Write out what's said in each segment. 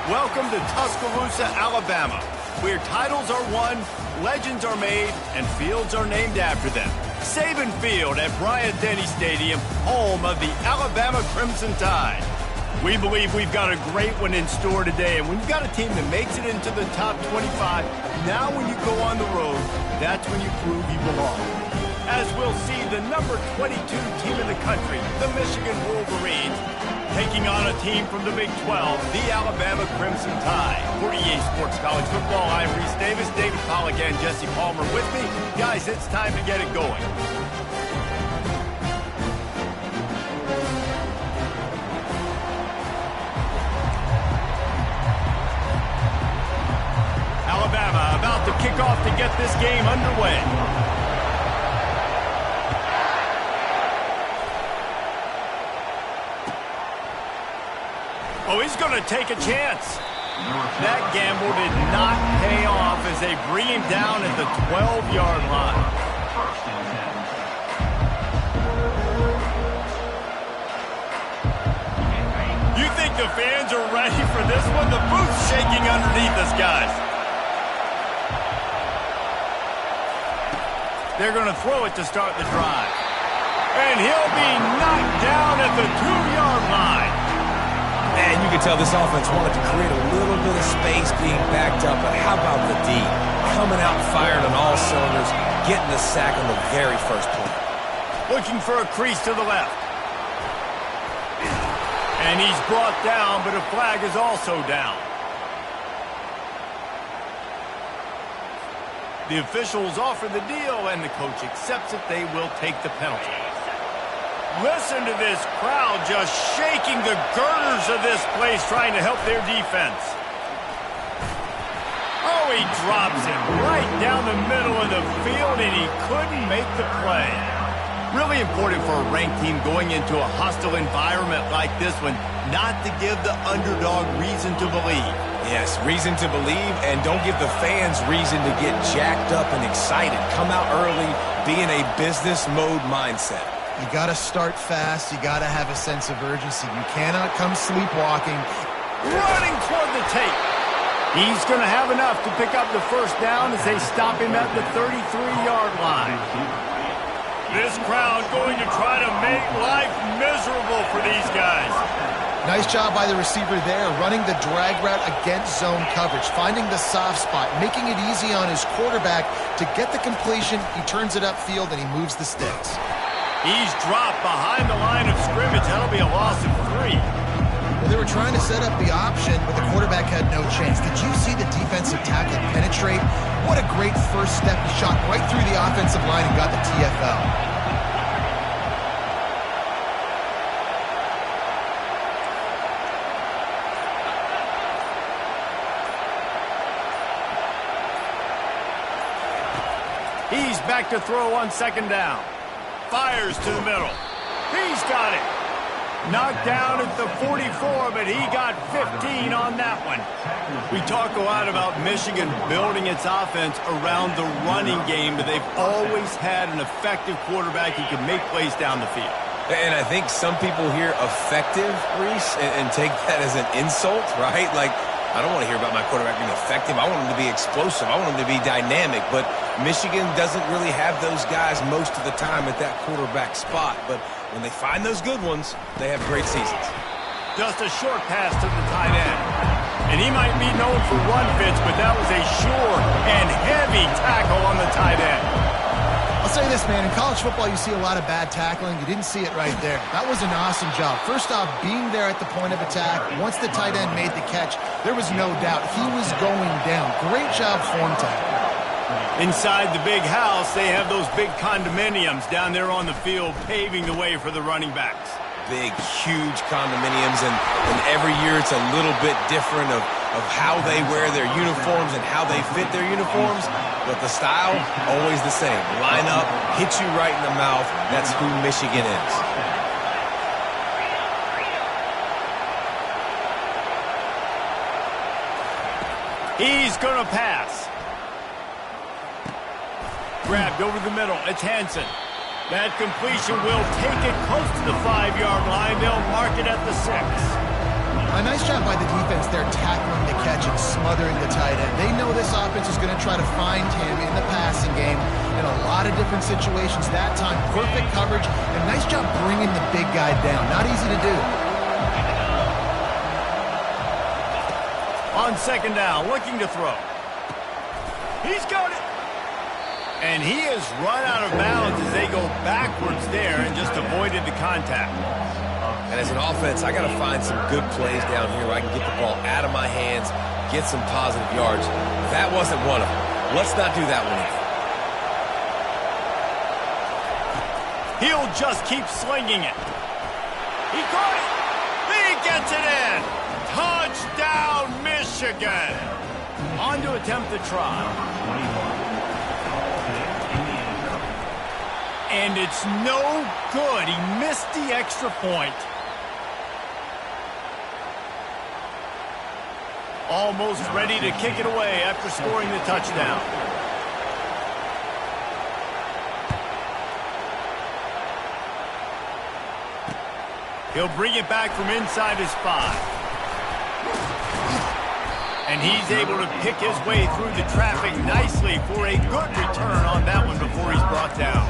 Welcome to Tuscaloosa, Alabama, where titles are won, legends are made, and fields are named after them. Saban Field at Bryant-Denny Stadium, home of the Alabama Crimson Tide. We believe we've got a great one in store today, and when you've got a team that makes it into the top 25, now when you go on the road, that's when you prove you belong. As we'll see the number 22 team in the country, the Michigan Wolverines, taking on a team from the Big 12, the Alabama Crimson Tide. For EA Sports College Football, I'm Reese Davis, David Pollack, and Jesse Palmer with me. Guys, it's time to get it going. Alabama about to kick off to get this game underway. Oh, he's going to take a chance. That gamble did not pay off as they bring him down at the 12-yard line. You think the fans are ready for this one? The booth's shaking underneath us, guys. They're going to throw it to start the drive. And he'll be knocked down at the 2-yard line. And you can tell this offense wanted to create a little bit of space being backed up, but how about the D? Coming out firing on all cylinders, getting the sack on the very first play. Looking for a crease to the left. And he's brought down, but a flag is also down. The officials offer the deal, and the coach accepts it. They will take the penalty. Listen to this crowd just shaking the girders of this place trying to help their defense. Oh, he drops it right down the middle of the field, and he couldn't make the play. Really important for a ranked team going into a hostile environment like this one, not to give the underdog reason to believe. Yes, reason to believe, and don't give the fans reason to get jacked up and excited. Come out early, be in a business mode mindset. You got to start fast. You got to have a sense of urgency. You cannot come sleepwalking. Running toward the tape. He's going to have enough to pick up the first down as they stop him at the 33-yard line. This crowd going to try to make life miserable for these guys. Nice job by the receiver there, running the drag route against zone coverage, finding the soft spot, making it easy on his quarterback to get the completion. He turns it upfield, and he moves the sticks. He's dropped behind the line of scrimmage. That'll be a loss of 3. Well, they were trying to set up the option, but the quarterback had no chance. Did you see the defensive tackle penetrate? What a great first step. He shot right through the offensive line and got the TFL. He's back to throw on second down. Fires to the middle. He's got it. Knocked down at the 44, but he got 15 on that one. We talk a lot about Michigan building its offense around the running game, but they've always had an effective quarterback who can make plays down the field. And I think some people hear effective, Reese, and take that as an insult, right? Like, I don't want to hear about my quarterback being effective. I want him to be explosive. I want him to be dynamic. But Michigan doesn't really have those guys most of the time at that quarterback spot. But when they find those good ones, they have great seasons. Just a short pass to the tight end. And he might be known for run fits, but that was a sure and heavy tackle on the tight end. I'll say this, man. In college football, you see a lot of bad tackling. You didn't see it right there. That was an awesome job. First off, being there at the point of attack. Once the tight end made the catch, there was no doubt he was going down. Great job form tackling. Inside the big house, they have those big condominiums down there on the field paving the way for the running backs. Big, huge condominiums, and every year it's a little bit different of how they wear their uniforms and how they fit their uniforms, but the style, always the same. Line up, hit you right in the mouth. That's who Michigan is. He's going to pass. Grabbed over the middle. It's Hansen. That completion will take it close to the 5-yard line. They'll mark it at the 6. A nice job by the defense there, tackling the catch and smothering the tight end. They know this offense is going to try to find him in the passing game in a lot of different situations. That time, perfect coverage, and nice job bringing the big guy down. Not easy to do. On second down, looking to throw. He's got it. And he has run out of bounds as they go backwards there and just avoided the contact. And as an offense, I got to find some good plays down here where I can get the ball out of my hands, get some positive yards. That wasn't one of them. Let's not do that one either. He'll just keep slinging it. He caught it. He gets it in. Touchdown, Michigan. On to attempt the try. And it's no good. He missed the extra point. Almost ready to kick it away after scoring the touchdown. He'll bring it back from inside his 5. And he's able to pick his way through the traffic nicely for a good return on that one before he's brought down.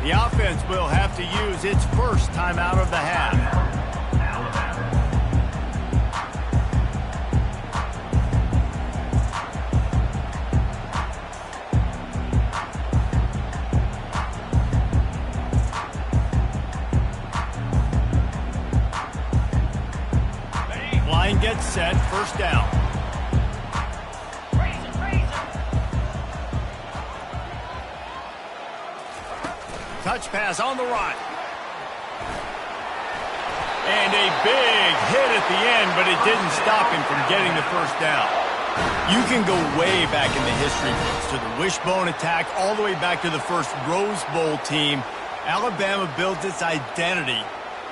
The offense will have to use its first timeout of the half. Line gets set, first down. Touch pass on the right. And a big hit at the end, but it didn't stop him from getting the first down. You can go way back in the history books to the wishbone attack, all the way back to the first Rose Bowl team. Alabama builds its identity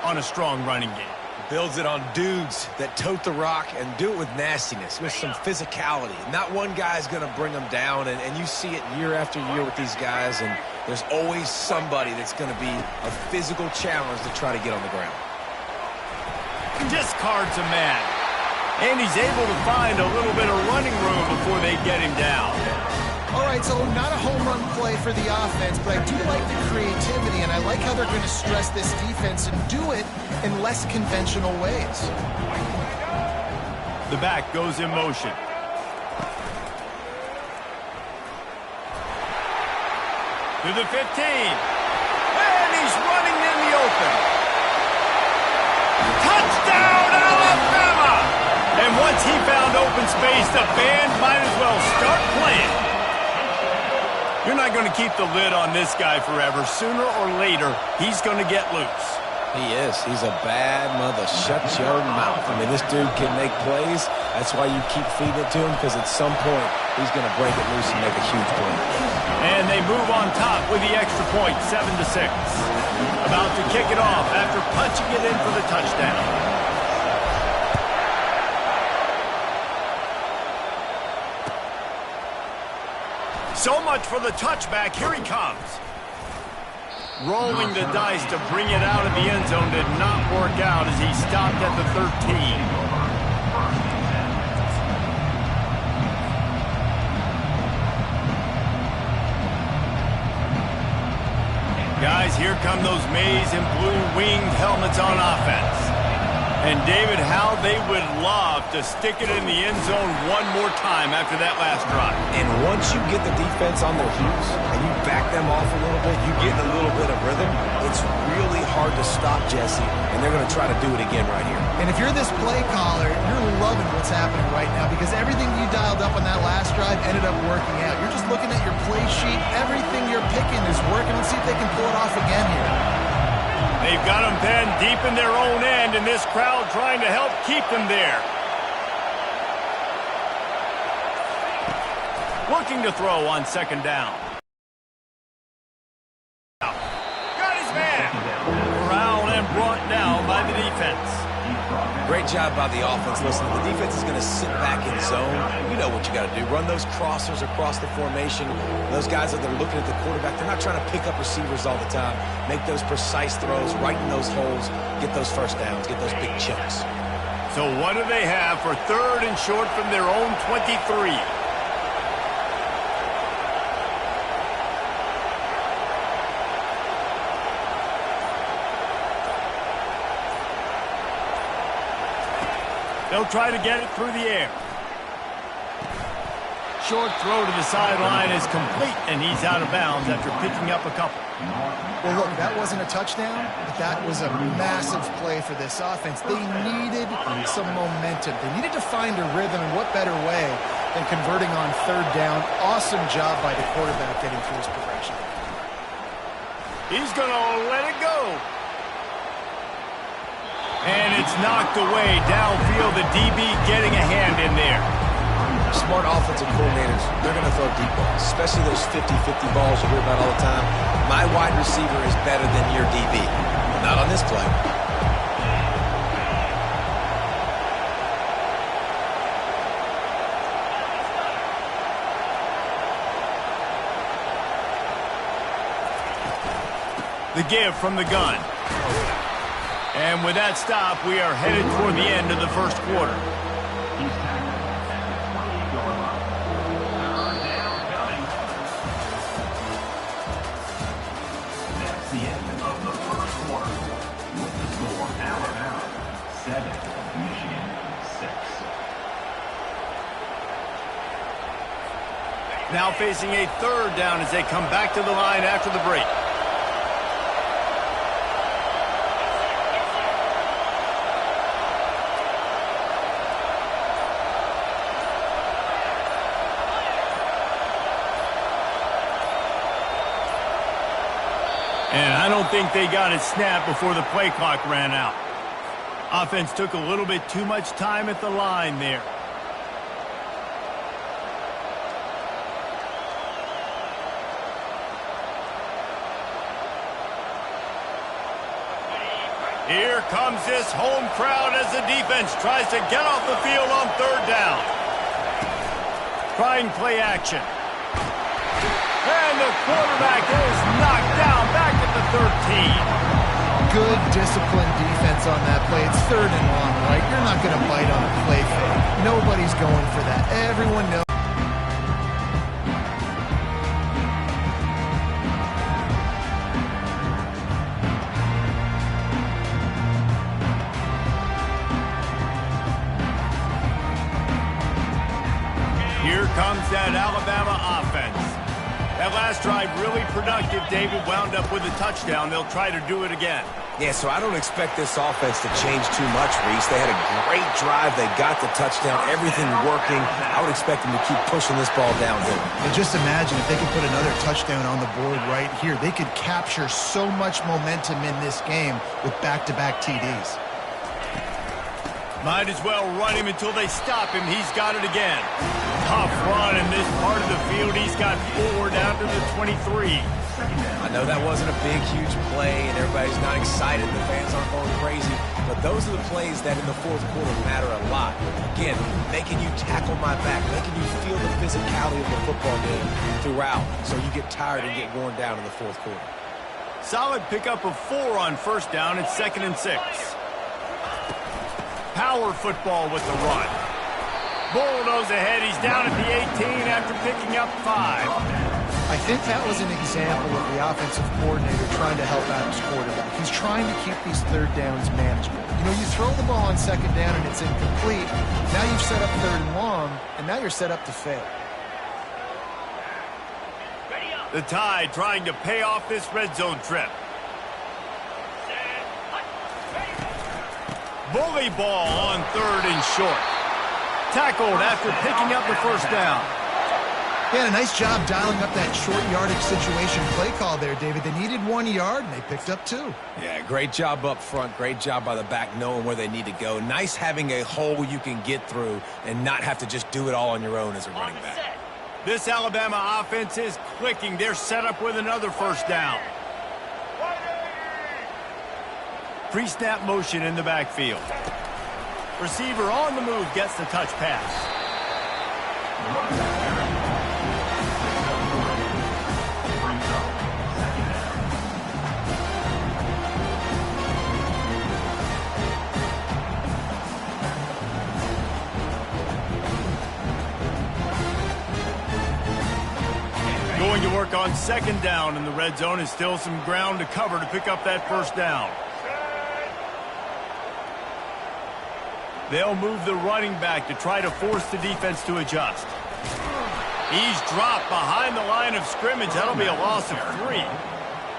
on a strong running game. Builds it on dudes that tote the rock and do it with nastiness, with some physicality. Not one guy's going to bring them down, and you see it year after year with these guys, and there's always somebody that's going to be a physical challenge to try to get on the ground. Discards a man, and he's able to find a little bit of running room before they get him down. All right, so not a home run play for the offense, but I do like the creativity, and I like how they're going to stress this defense and do it in less conventional ways. The back goes in motion. To the 15. And he's running in the open. Touchdown, Alabama! And once he found open space, the band might as well start playing. You're not going to keep the lid on this guy forever. Sooner or later, he's going to get loose. He is. He's a bad mother. Shut your mouth. I mean, this dude can make plays. That's why you keep feeding it to him, because at some point, he's going to break it loose and make a huge play. And they move on top with the extra point, 7-6. About to kick it off after punching it in for the touchdown. So much for the touchback. Here he comes. Rolling the dice to bring it out of the end zone did not work out as he stopped at the 13. Guys, here come those maize and blue winged helmets on offense. And David, how they would love to stick it in the end zone one more time after that last drive. And once you get the defense on their heels and you back them off a little bit, you get a little bit of rhythm, it's really hard to stop Jesse, and they're going to try to do it again right here. And if you're this play caller, you're loving what's happening right now because everything you dialed up on that last drive ended up working out. You're just looking at your play sheet. Everything you're picking is working. Let's see if they can pull it off again here. They've got them pinned deep in their own end, and this crowd trying to help keep them there. Looking to throw on second down. Got his man. Corralled and brought down by the defense. Great job by the offense. Listen, the defense is going to sit back in zone. You know what you got to do. Run those crossers across the formation. Those guys that are looking at the quarterback, they're not trying to pick up receivers all the time. Make those precise throws, right in those holes, get those first downs, get those big chunks. So what do they have for 3rd and short from their own 23? They'll try to get it through the air. Short throw to the sideline is complete, and he's out of bounds after picking up a couple. Well, look, that wasn't a touchdown, but that was a massive play for this offense. They needed some momentum. They needed to find a rhythm, and what better way than converting on 3rd down. Awesome job by the quarterback getting through his progression. He's going to let it go. And it's knocked away downfield. The DB getting a hand in there. Smart offensive coordinators, they're going to throw deep balls, especially those 50-50 balls you hear about all the time. My wide receiver is better than your DB. Not on this play. The give from the gun. And with that stop, we are headed toward the end of the first quarter. That's the end of the first quarter. With the score, Alabama 7, Michigan 6. Now facing a 3rd down as they come back to the line after the break. And I don't think they got it snapped before the play clock ran out. Offense took a little bit too much time at the line there. Here comes this home crowd as the defense tries to get off the field on 3rd down. Trying play action. And the quarterback is knocked down back at the 13. Good disciplined defense on that play. It's 3rd and long, right? You're not going to bite on a play fake. Nobody's going for that. Everyone knows. Here comes that Alabama offense. That last drive really productive. David wound up with a touchdown. They'll try to do it again. Yeah, so I don't expect this offense to change too much, Reese. They had a great drive. They got the touchdown. Everything working. I would expect them to keep pushing this ball downhill. And just imagine if they could put another touchdown on the board right here. They could capture so much momentum in this game with back-to-back TDs. Might as well run him until they stop him. He's got it again. Tough run in this part of the field. He's got 4 down to the 23. I know that wasn't a big, huge play, and everybody's not excited. The fans aren't going crazy. But those are the plays that in the 4th quarter matter a lot. Again, making you tackle my back, making you feel the physicality of the football game throughout so you get tired and get worn down in the 4th quarter. Solid pickup of 4 on 1st down. It's 2nd and 6. Power football with the run. Bulldoze ahead. He's down at the 18 after picking up 5. I think that was an example of the offensive coordinator trying to help out his quarterback. He's trying to keep these 3rd downs manageable. You know, you throw the ball on 2nd down and it's incomplete. Now you've set up 3rd and long, and now you're set up to fail. The Tide trying to pay off this red zone trip. Bully ball on 3rd and short. Tackled after picking up the 1st down. Yeah, a nice job dialing up that short yardage situation play call there, David. They needed 1 yard, and they picked up 2. Yeah, great job up front. Great job by the back knowing where they need to go. Nice having a hole you can get through and not have to just do it all on your own as a running back. This Alabama offense is clicking. They're set up with another 1st down. Pre-snap motion in the backfield. Receiver on the move gets the touch pass. Going to work on second down in the red zone, and still some ground to cover to pick up that first down. They'll move the running back to try to force the defense to adjust. He's dropped behind the line of scrimmage. That'll be a loss of 3.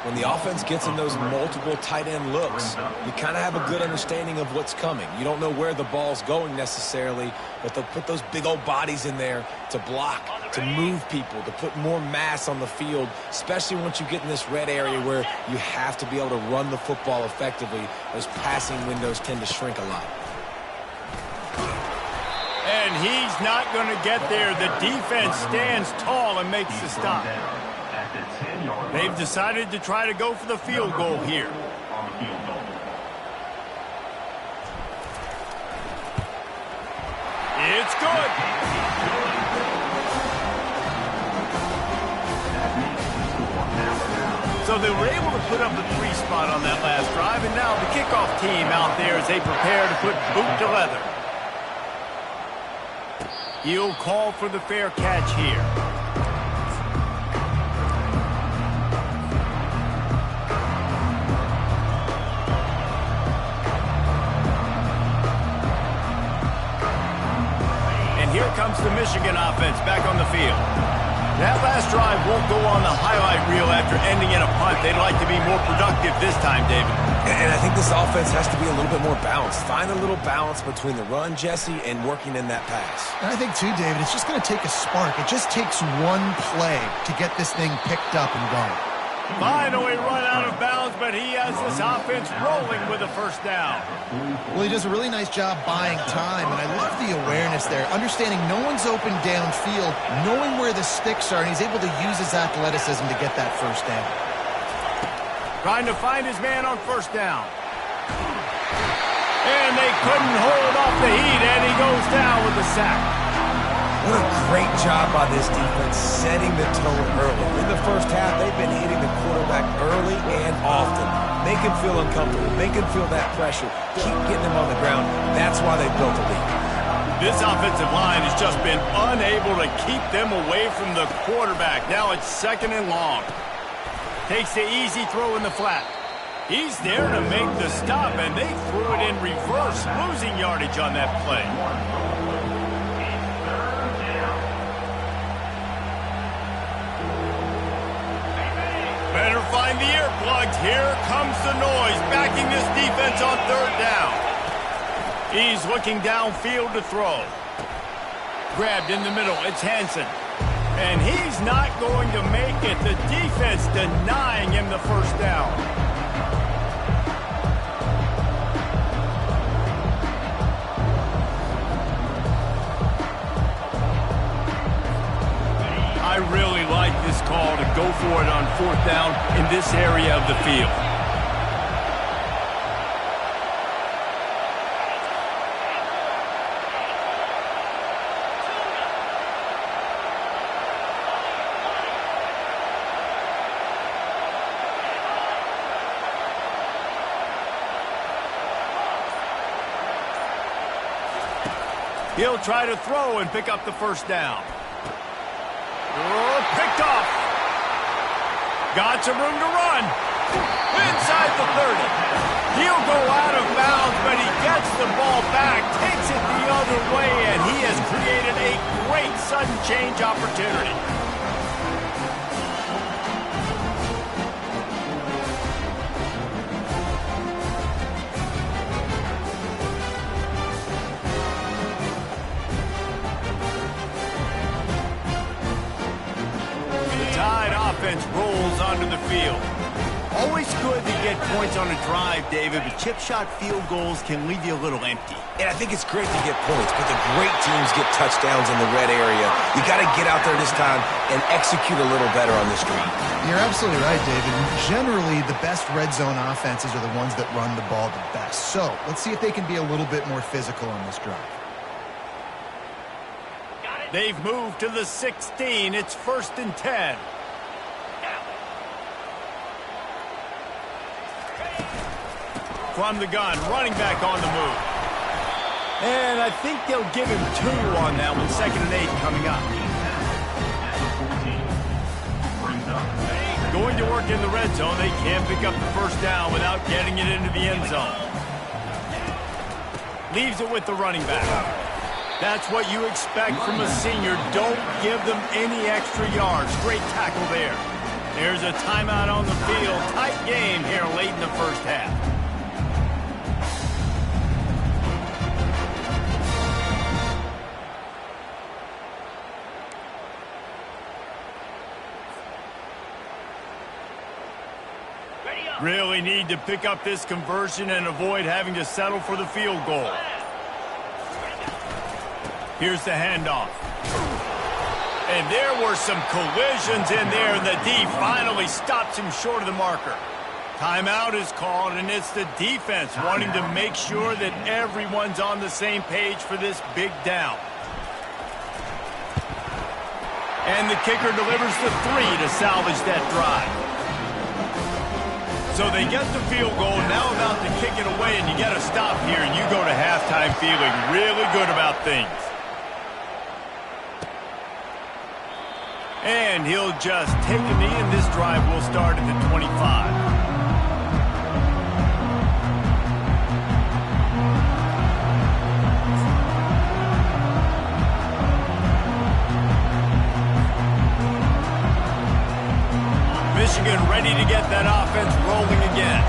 When the offense gets in those multiple tight end looks, you kind of have a good understanding of what's coming. You don't know where the ball's going necessarily, but they'll put those big old bodies in there to block, to move people, to put more mass on the field, especially once you get in this red area where you have to be able to run the football effectively. Those passing windows tend to shrink a lot. And he's not going to get there. The defense stands tall and makes the stop. They've decided to try to go for the field goal here. It's good. So they were able to put up the 3 spot on that last drive, and now the kickoff team out there as they prepare to put boot to leather. He'll call for the fair catch here. And here comes the Michigan offense back on the field. That last drive won't go on the highlight reel after ending in a punt. They'd like to be more productive this time, David. And I think this offense has to be a little bit more balanced. Find a little balance between the run, Jesse, and working in that pass. And I think, too, David, it's just going to take a spark. It just takes one play to get this thing picked up and going. Finally run out of bounds, but he has this offense rolling with a first down. Well, he does a really nice job buying time, and I love the awareness there. Understanding no one's open downfield, knowing where the sticks are, and he's able to use his athleticism to get that first down. Trying to find his man on first down. And they couldn't hold off the heat, and he goes down with a sack. What a great job by this defense setting the tone early. In the first half, they've been hitting the quarterback early and often. Make him feel uncomfortable. Make him feel that pressure. Keep getting him on the ground. That's why they built a lead. This offensive line has just been unable to keep them away from the quarterback. Now it's 2nd and long. Takes the easy throw in the flat. He's there to make the stop, and they threw it in reverse, losing yardage on that play. Better find the earplugs. Here comes the noise, backing this defense on 3rd down. He's looking downfield to throw. Grabbed in the middle, it's Hansen. And he's not going to make it. The defense denying him the first down. I really like this call to go for it on 4th down in this area of the field. He'll try to throw and pick up the first down. Oh, picked off. Got some room to run. Inside the 30. He'll go out of bounds, but he gets the ball back, takes it the other way, and he has created a great sudden change opportunity. Rolls onto the field. Always good to get points on a drive, David, but chip shot field goals can leave you a little empty. And I think it's great to get points, but the great teams get touchdowns in the red area. You got to get out there this time and execute a little better on this drive. You're absolutely right, David. Generally, the best red zone offenses are the ones that run the ball the best. So let's see if they can be a little bit more physical on this drive. They've moved to the 16. It's 1st and 10. From the gun, running back on the move. And I think they'll give him 2 on that one. 2nd and 8 coming up. Going to work in the red zone. They can't pick up the 1st down without getting it into the end zone. Leaves it with the running back. That's what you expect from a senior. Don't give them any extra yards. Great tackle there. There's a timeout on the field. Tight game here late in the 1st half. Really need to pick up this conversion and avoid having to settle for the field goal. Here's the handoff. And there were some collisions in there, and the D finally stops him short of the marker. Timeout is called, and it's the defense wanting to make sure that everyone's on the same page for this big down. And the kicker delivers the 3 to salvage that drive. So they get the field goal, now about to kick it away, and you get a stop here, and you go to halftime feeling really good about things. And he'll just take a knee, and this drive will start at the 25. Michigan ready to get that offense rolling again.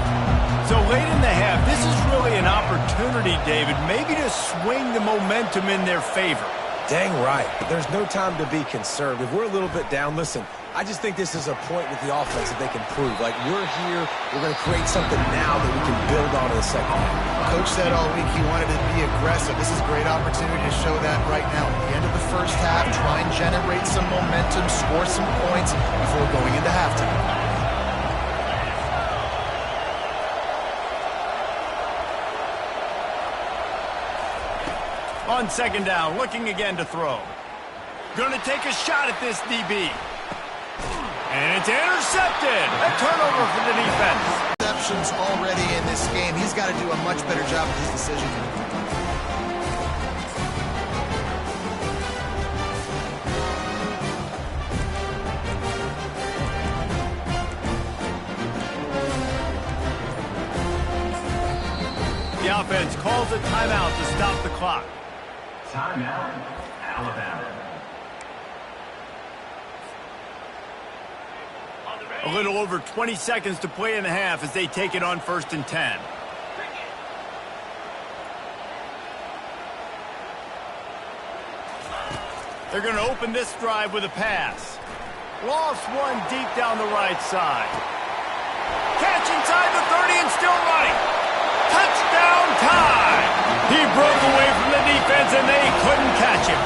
So late in the half, this is really an opportunity, David, maybe to swing the momentum in their favor. Dang right. There's no time to be concerned. If we're a little bit down, listen, I just think this is a point with the offense that they can prove. Like, we're here, we're going to create something now that we can build on in the 2nd half. Coach said all week he wanted to be aggressive. This is a great opportunity to show that right now. At the end of the 1st half, try and generate some momentum, score some points before going into halftime. On 2nd down, looking again to throw. Going to take a shot at this DB. And it's intercepted. A turnover for the defense. Interceptions already in this game. He's got to do a much better job with his decision making. The offense calls a timeout to stop the clock. Timeout, Alabama. A little over 20 seconds to play in the half as they take it on 1st and 10. They're going to open this drive with a pass. Lost one deep down the right side. Catch inside the 30 and still running. Touchdown time! He broke away from the defense and they couldn't catch him.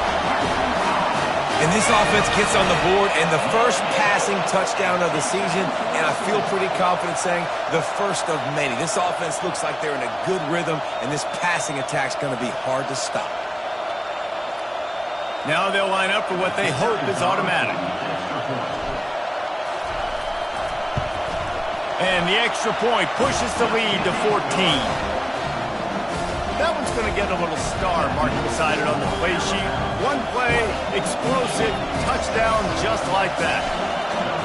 And this offense gets on the board, and the first passing touchdown of the season, and I feel pretty confident saying the first of many. This offense looks like they're in a good rhythm, and this passing attack's going to be hard to stop. Now they'll line up for what they hope is automatic. And the extra point pushes the lead to 14. That one's going to get a little star marked beside it on the play sheet. One play, explosive, touchdown just like that.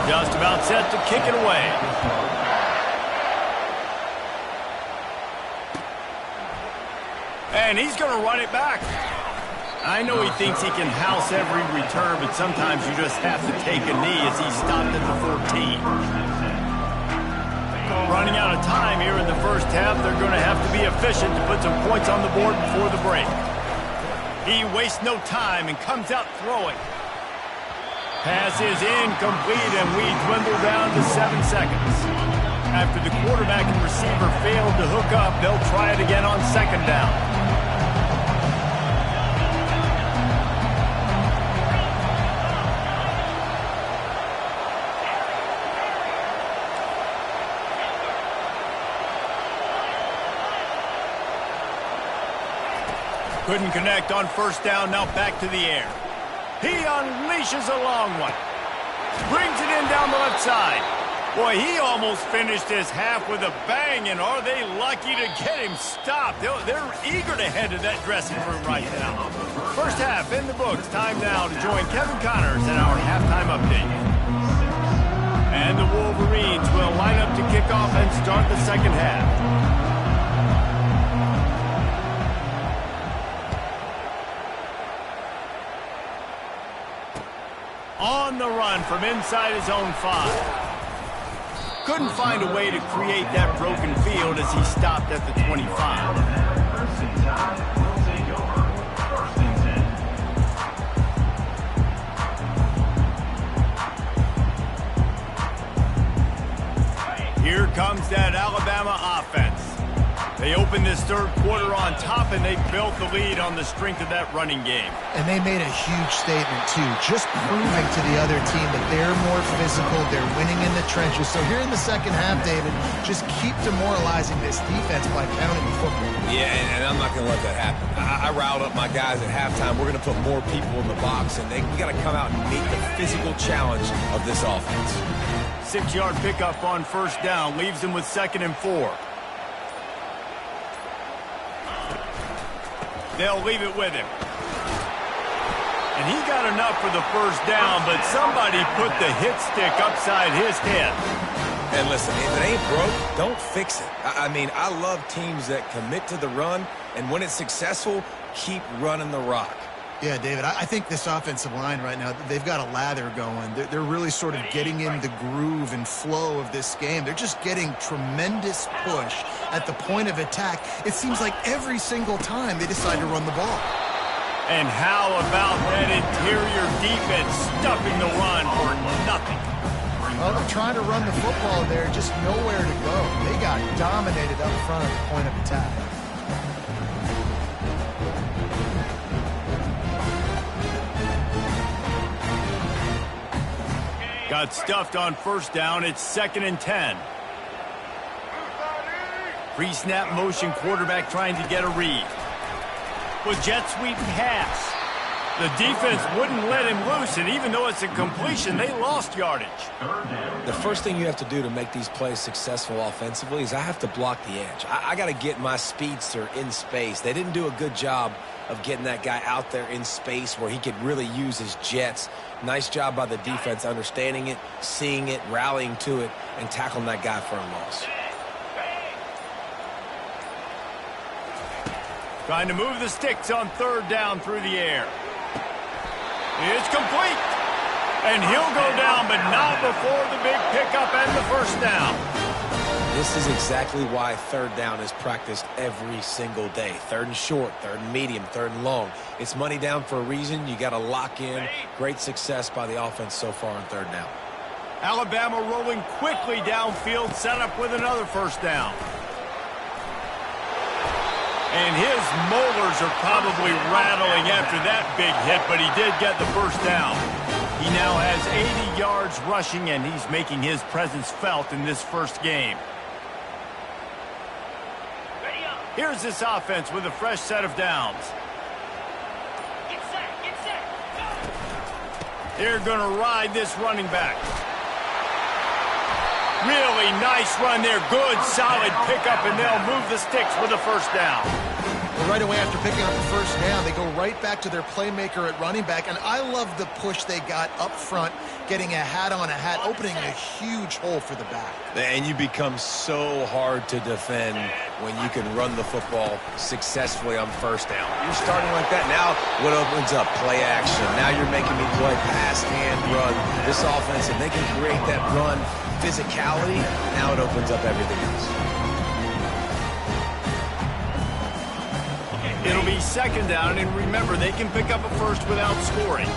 Just about set to kick it away. And he's going to run it back. I know he thinks he can house every return, but sometimes you just have to take a knee as he stopped at the 14. Running out of time here in the 1st half. They're going to have to be efficient to put some points on the board before the break. He wastes no time and comes out throwing. Pass is incomplete, and we dwindle down to 7 seconds. After the quarterback and receiver failed to hook up, they'll try it again on second down. Couldn't connect on first down, now back to the air. He unleashes a long one. Brings it in down the left side. Boy, he almost finished his half with a bang, and are they lucky to get him stopped. They're eager to head to that dressing room right now. First half in the books. Time now to join Kevin Connors in our halftime update. And the Wolverines will line up to kick off and start the second half. On the run from inside his own 5. Couldn't find a way to create that broken field as he stopped at the 25. First and 10 will take over. First and 10. Here comes that Alabama offense. They opened this third quarter on top, and they built the lead on the strength of that running game. And they made a huge statement, too, just proving to the other team that they're more physical, they're winning in the trenches. So here in the second half, David, just keep demoralizing this defense by pounding the football. Yeah, and I'm not going to let that happen. I riled up my guys at halftime. We're going to put more people in the box, and we got to come out and meet the physical challenge of this offense. 6-yard pickup on first down leaves them with 2nd and 4. They'll leave it with him. And he got enough for the first down, but somebody put the hit stick upside his head. And listen, if it ain't broke, don't fix it. I mean, I love teams that commit to the run, and when it's successful, keep running the rock. Yeah, David, I think this offensive line right now, they've got a lather going. They're really sort of getting in the groove and flow of this game. They're just getting tremendous push at the point of attack. It seems like every single time they decide to run the ball. And how about that interior defense stuffing the run for nothing? Well, they're trying to run the football there, just nowhere to go. They got dominated up front at the point of attack. Got stuffed on first down. It's 2nd and 10. Pre-snap motion quarterback trying to get a read. With jet sweep pass. The defense wouldn't let him loose, and even though it's a completion, they lost yardage. The first thing you have to do to make these plays successful offensively is I have to block the edge. I got to get my speedster in space. They didn't do a good job of getting that guy out there in space where he could really use his jets. Nice job by the defense understanding it, seeing it, rallying to it, and tackling that guy for a loss. Trying to move the sticks on third down through the air. It's complete. And he'll go down, but not before the big pickup and the first down. This is exactly why third down is practiced every single day. 3rd and short, 3rd and medium, 3rd and long. It's money down for a reason. You got to lock in. Great success by the offense so far on 3rd down. Alabama rolling quickly downfield, set up with another first down. And his molars are probably rattling after that big hit, but he did get the first down. He now has 80 yards rushing, and he's making his presence felt in this first game. Here's this offense with a fresh set of downs. Get set. They're going to ride this running back. Really nice run there. Good, solid pickup, and they'll move the sticks with the first down. Well, right away after picking up the first down, they go right back to their playmaker at running back, and I love the push they got up front, getting a hat on a hat, opening a huge hole for the back. And you become so hard to defend when you can run the football successfully on first down. You're starting like that. Now what opens up? Play action. Now you're making me play pass and run. This offense, if they can create that run physicality, now it opens up everything else. It'll be second down, and remember, they can pick up a first without scoring.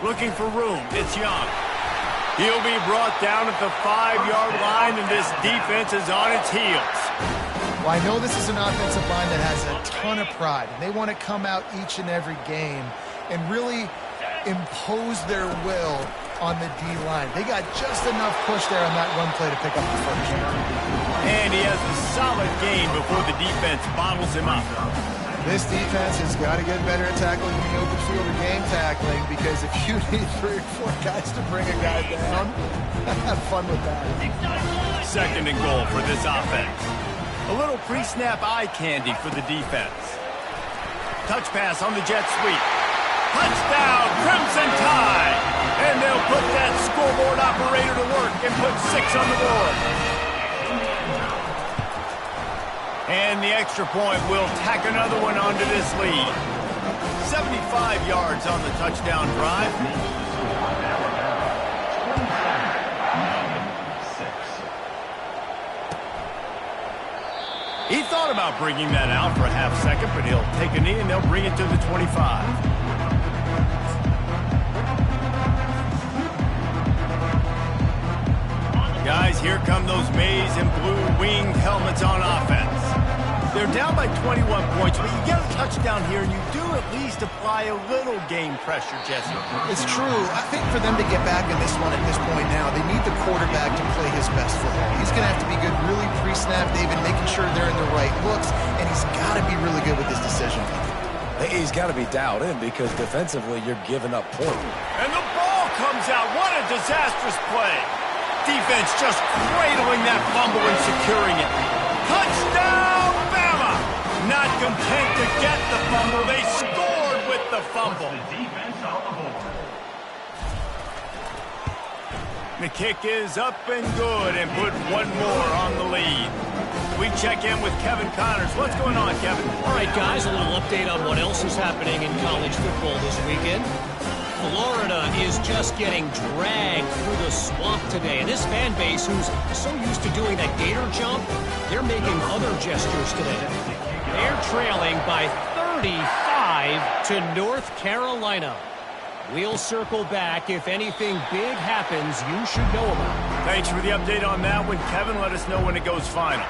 Looking for room. It's Young. He'll be brought down at the 5-yard line, and this defense is on its heels. Well, I know this is an offensive line that has a ton of pride, and they want to come out each and every game and really impose their will on the D-line. They got just enough push there on that run play to pick up the first. And he has a solid gain before the defense bottles him up. This defense has got to get better at tackling in the open field or game tackling, because if you need 3 or 4 guys to bring a guy down, have fun with that. 2nd and goal for this offense. A little pre-snap eye candy for the defense. Touch pass on the jet sweep. Touchdown, Crimson Tide! And they'll put that scoreboard operator to work and put 6 on the board. And the extra point will tack another one onto this lead. 75 yards on the touchdown drive. He thought about bringing that out for a half second, but he'll take a knee and they'll bring it to the 25. Guys, here come those maize and blue winged helmets on offense. They're down by 21 points, but you get a touchdown here, and you do at least apply a little game pressure, Jesse. It's true. I think for them to get back in this one at this point now, they need the quarterback to play his best football. He's going to have to be good really pre-snap, David, making sure they're in the right looks, and he's got to be really good with his decision. He's got to be dialed in, because defensively you're giving up points. And the ball comes out. What a disastrous play. Defense just cradling that fumble and securing it. Touchdown, Bama! Not content to get the fumble, they scored with the fumble. The kick is up and good, and put one more on the lead. We check in with Kevin Connors. What's going on, Kevin? All right, guys, a little update on what else is happening in college football this weekend. Florida is just getting dragged through the swamp today. And this fan base, who's so used to doing that gator jump, they're making other gestures today. They're trailing by 35 to North Carolina. We'll circle back. If anything big happens, you should know about it. Thanks for the update on that one, Kevin. Let us know when it goes final.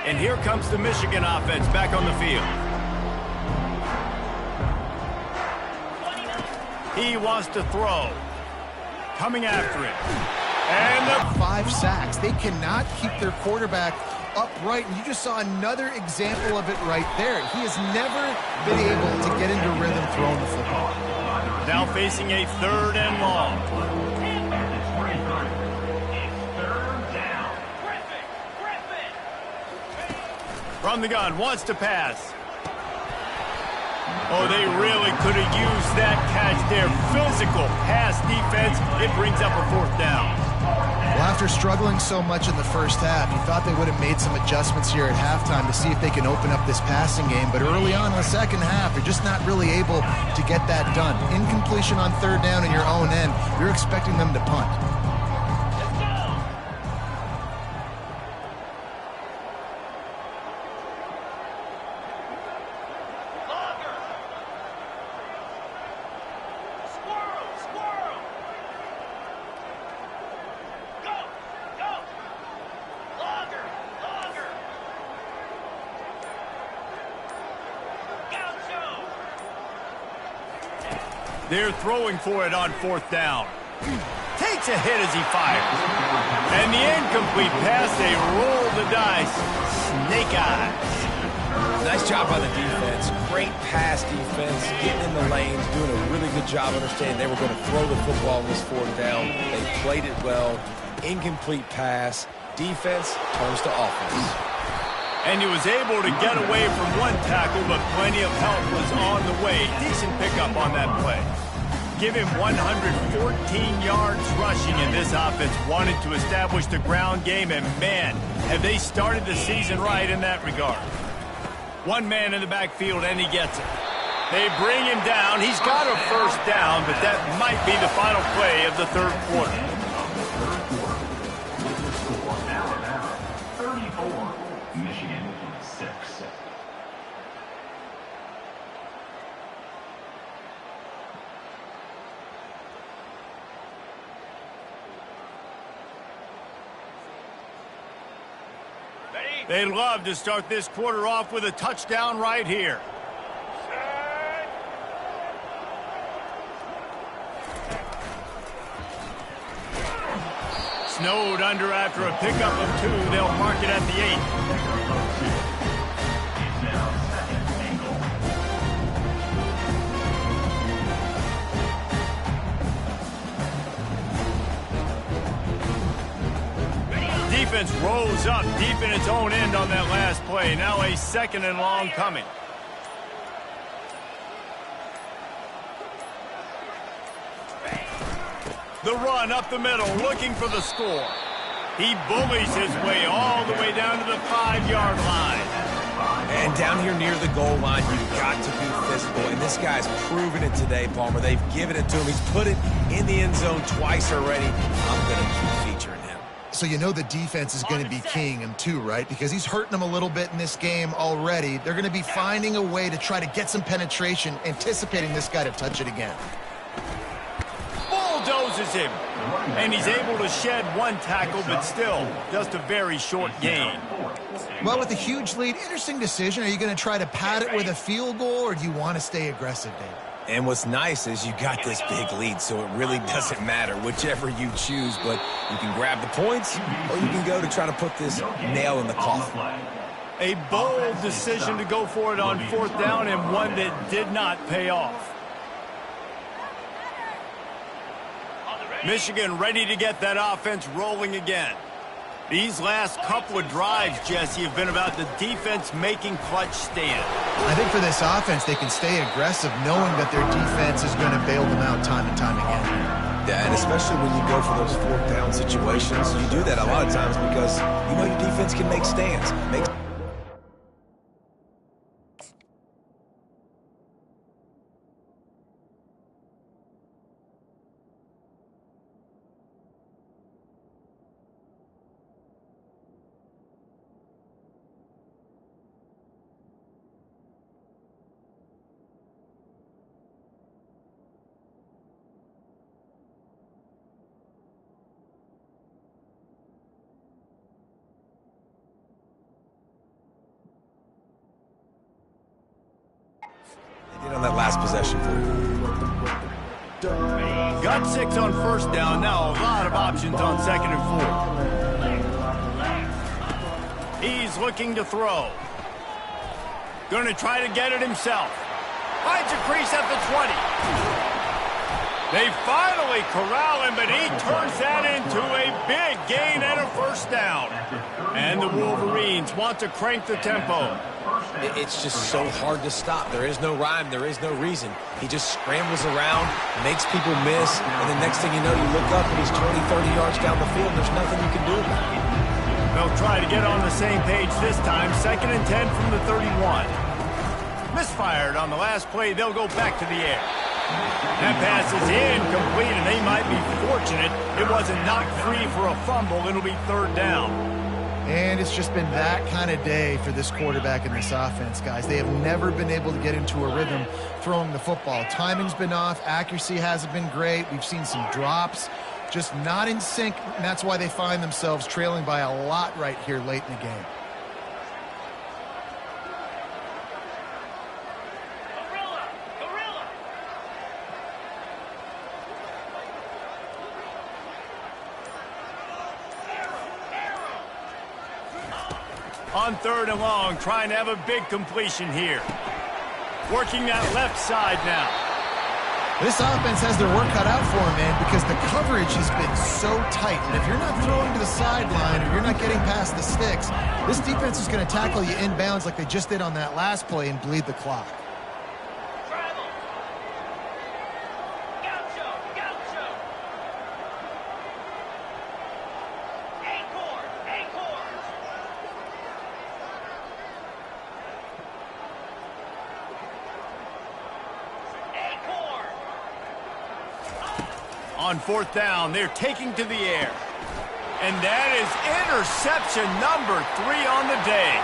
And here comes the Michigan offense back on the field. He wants to throw. Coming after it. And 5 sacks. They cannot keep their quarterback upright, and you just saw another example of it right there. He has never been able to get into rhythm throwing the football. Now facing a 3rd and long. From the gun, wants to pass. Oh, they really could have used that catch there. Physical pass defense. It brings up a 4th down. Well, after struggling so much in the first half, you thought they would have made some adjustments here at halftime to see if they can open up this passing game. But early on in the second half, you're just not really able to get that done. Incompletion on 3rd down in your own end. You're expecting them to punt. They're throwing for it on 4th down. Takes a hit as he fires. And the incomplete pass, they roll the dice. Snake eyes. Nice job by the defense. Great pass defense, getting in the lanes, doing a really good job understanding they were going to throw the football on this 4th down. They played it well. Incomplete pass. Defense turns to offense. And he was able to get away from one tackle, but plenty of help was on the way. Decent pickup on that play. Give him 114 yards rushing, and this offense wanted to establish the ground game, and man, have they started the season right in that regard. One man in the backfield, and he gets it. They bring him down. He's got a 1st down, but that might be the final play of the 3rd quarter. They'd love to start this quarter off with a touchdown right here. Snowed under after a pickup of 2. They'll mark it at the 8. It's now second and goal. Defense rolls up deep in its own end on that last play. Now a 2nd and long coming. The run up the middle, looking for the score. He bullies his way all the way down to the 5-yard line. And down here near the goal line, you've got to be physical. And this guy's proven it today, Palmer. They've given it to him. He's put it in the end zone twice already. I'm going to keep featuring him. So you know the defense is going to be keying him too, right? Because he's hurting them a little bit in this game already. They're going to be finding a way to try to get some penetration, anticipating this guy to touch it again. Bulldozes him. And he's able to shed 1 tackle, but still just a very short gain. Well, with a huge lead, interesting decision. Are you going to try to pad it with a field goal, or do you want to stay aggressive, David? And what's nice is you got this big lead, so it really doesn't matter whichever you choose, but you can grab the points or you can go to try to put this nail in the coffin. A bold decision to go for it on 4th down, and one that did not pay off. Michigan ready to get that offense rolling again. These last couple of drives, Jesse, have been about the defense making clutch stand. I think for this offense, they can stay aggressive knowing that their defense is going to bail them out time and time again. Yeah, and especially when you go for those 4th down situations, you do that a lot of times because you know your defense can make stands. On that last possession for you. Got 6 on 1st down. Now a lot of options on 2nd and 4. He's looking to throw. Going to try to get it himself. Finds a crease at the 20. They finally corral him, but he turns that into a big gain and a 1st down. And the Wolverines want to crank the tempo. It's just so hard to stop. There is no rhyme. There is no reason. He just scrambles around, makes people miss, and the next thing you know, you look up and he's 20, 30 yards down the field. There's nothing you can do about it. They'll try to get on the same page this time. 2nd and 10 from the 31. Misfired on the last play. They'll go back to the air. That pass is incomplete, and they might be fortunate it wasn't knocked free for a fumble. It'll be 3rd down. And it's just been that kind of day for this quarterback and this offense, guys. They have never been able to get into a rhythm throwing the football. Timing's been off. Accuracy hasn't been great. We've seen some drops, just not in sync, and that's why they find themselves trailing by a lot right here late in the game. On 3rd and long, trying to have a big completion here. Working that left side now. This offense has their work cut out for them, man, because the coverage has been so tight. And if you're not throwing to the sideline or you're not getting past the sticks, this defense is going to tackle you inbounds like they just did on that last play and bleed the clock. On 4th down, they're taking to the air. And that is interception number 3 on the day.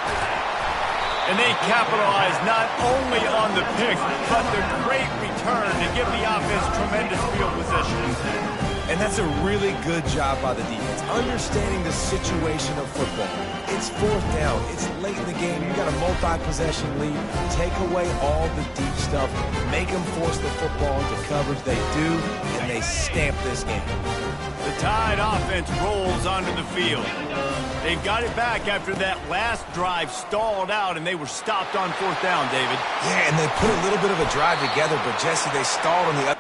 And they capitalize not only on the pick, but the great return to give the offense tremendous field position. And that's a really good job by the defense, understanding the situation of football. It's fourth down. It's late in the game. You got a multi-possession lead. Take away all the deep stuff. Make them force the football into coverage. They do, and they stamp this game. The Tide offense rolls onto the field. They've got it back after that last drive stalled out, and they were stopped on fourth down, David. Yeah, and they put a little bit of a drive together, but Jesse, they stalled on the other.